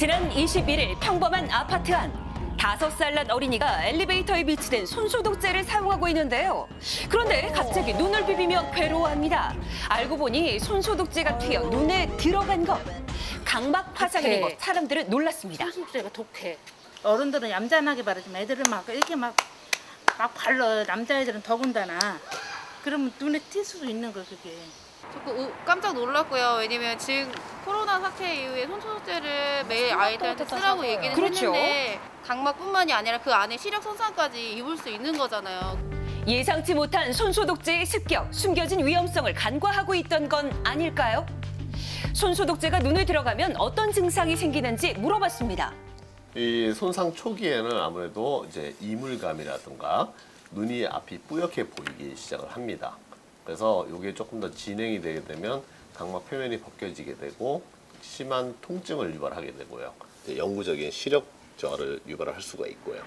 지난 21일 평범한 아파트 안 5살 난 어린이가 엘리베이터에 비치된 손소독제를 사용하고 있는데요. 그런데 갑자기 눈을 비비며 괴로워합니다. 알고 보니 손소독제가 튀어 눈에 들어간 것. 각막 화상이 된 것 사람들은 놀랐습니다. 손소독제가 독해. 어른들은 얌전하게 바르지만 애들은 막 이렇게 막 발라. 남자애들은 더군다나. 그러면 눈에 띌 수도 있는 거 그게. 조금 깜짝 놀랐고요. 왜냐면 지금 코로나 사태 이후에 손소독제를 매일 아이들한테 쓰라고 얘기는 했는데 각막뿐만이 아니라 그 안에 시력 손상까지 입을 수 있는 거잖아요. 예상치 못한 손소독제의 습격, 숨겨진 위험성을 간과하고 있던 건 아닐까요? 손소독제가 눈에 들어가면 어떤 증상이 생기는지 물어봤습니다. 이 손상 초기에는 아무래도 이제 이물감이라든가 눈이 앞이 뿌옇게 보이기 시작을 합니다. 그래서 이게 조금 더 진행이 되게 되면 각막 표면이 벗겨지게 되고 심한 통증을 유발하게 되고요. 영구적인 시력 저하를 유발할 수가 있고요.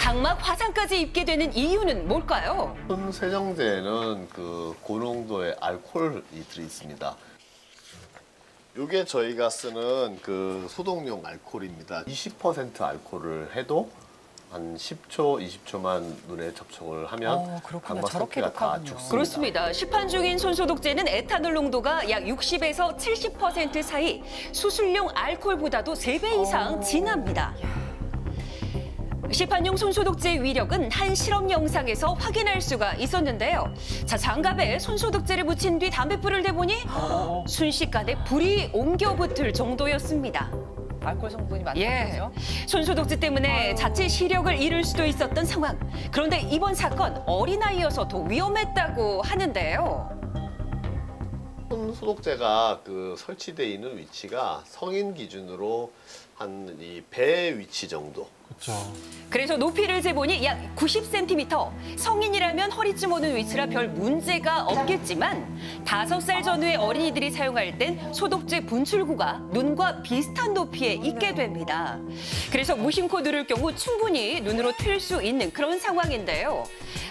각막 화상까지 입게 되는 이유는 뭘까요? 손 세정제에는 그 고농도의 알코올이 들어있습니다. 이게 저희가 쓰는 그 소독용 알코올입니다. 20% 알코올을 해도 한 10초, 20초만 눈에 접촉을 하면 각막 상태가 다 죽습니다. 그렇습니다. 시판 중인 손소독제는 에탄올 농도가 약 60에서 70% 사이, 수술용 알코올보다도 3배 이상 진합니다. 시판용 손소독제의 위력은 한 실험 영상에서 확인할 수가 있었는데요. 자, 장갑에 손소독제를 묻힌 뒤 담뱃불을 대보니 순식간에 불이 옮겨 붙을 정도였습니다. 알코올 성분이 많다는 거죠? 손소독제 때문에 자칫 시력을 잃을 수도 있었던 상황. 그런데 이번 사건 어린아이여서 더 위험했다고 하는데요. 손소독제가 그 설치되어 있는 위치가 성인 기준으로 한 이 배 위치 정도. 그렇죠. 그래서 높이를 재보니 약 90cm. 성인이라면 허리쯤 오는 위치라 별 문제가 없겠지만 5살 전후의 어린이들이 사용할 땐 소독제 분출구가 눈과 비슷한 높이에 있게 됩니다. 그래서 무심코 누를 경우 충분히 눈으로 튈 수 있는 그런 상황인데요.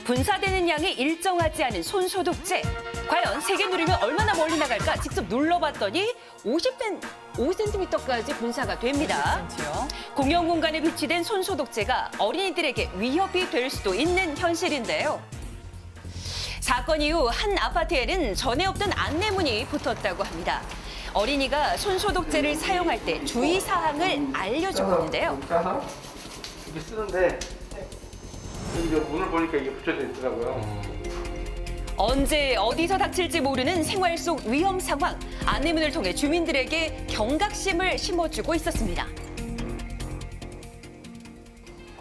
분사되는 양이 일정하지 않은 손소독제. 과연 3개 누르면 얼마나 멀리 나갈까 직접 눌러봤더니 5cm까지 분사가 됩니다. 5cm요? 공용 공간에 비치된 손소독제가 어린이들에게 위협이 될 수도 있는 현실인데요. 사건 이후 한 아파트에는 전에 없던 안내문이 붙었다고 합니다. 어린이가 손소독제를 사용할 때 주의사항을 알려주고 있는데요. 이렇게 쓰는데 여기 문을 보니까 이게 붙여져 있더라고요. 언제 어디서 닥칠지 모르는 생활 속 위험 상황. 안내문을 통해 주민들에게 경각심을 심어주고 있었습니다.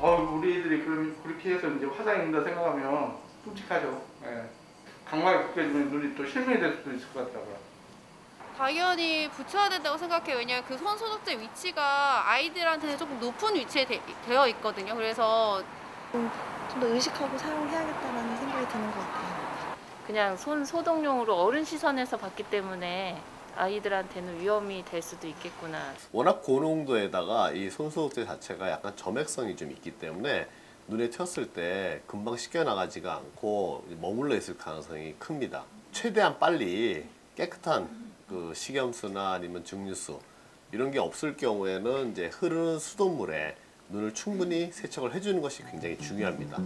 우리 애들이 그렇게 해서 이제 화상이 된다 생각하면 끔찍하죠. 예. 각막이 벗겨지면 눈이 또 실명이 될 수도 있을 것 같더라고요. 당연히 붙여야 된다고 생각해요. 왜냐면 그 손소독제 위치가 아이들한테는 조금 높은 위치에 되어 있거든요. 그래서 좀 더 의식하고 사용해야겠다라는 생각이 드는 것 같아요. 그냥 손 소독용으로 어른 시선에서 봤기 때문에 아이들한테는 위험이 될 수도 있겠구나. 워낙 고농도에다가 이 손소독제 자체가 약간 점액성이 좀 있기 때문에 눈에 튀었을 때 금방 씻겨나가지가 않고 머물러 있을 가능성이 큽니다. 최대한 빨리 깨끗한 그 식염수나 아니면 증류수 이런 게 없을 경우에는 이제 흐르는 수돗물에 눈을 충분히 세척을 해주는 것이 굉장히 중요합니다.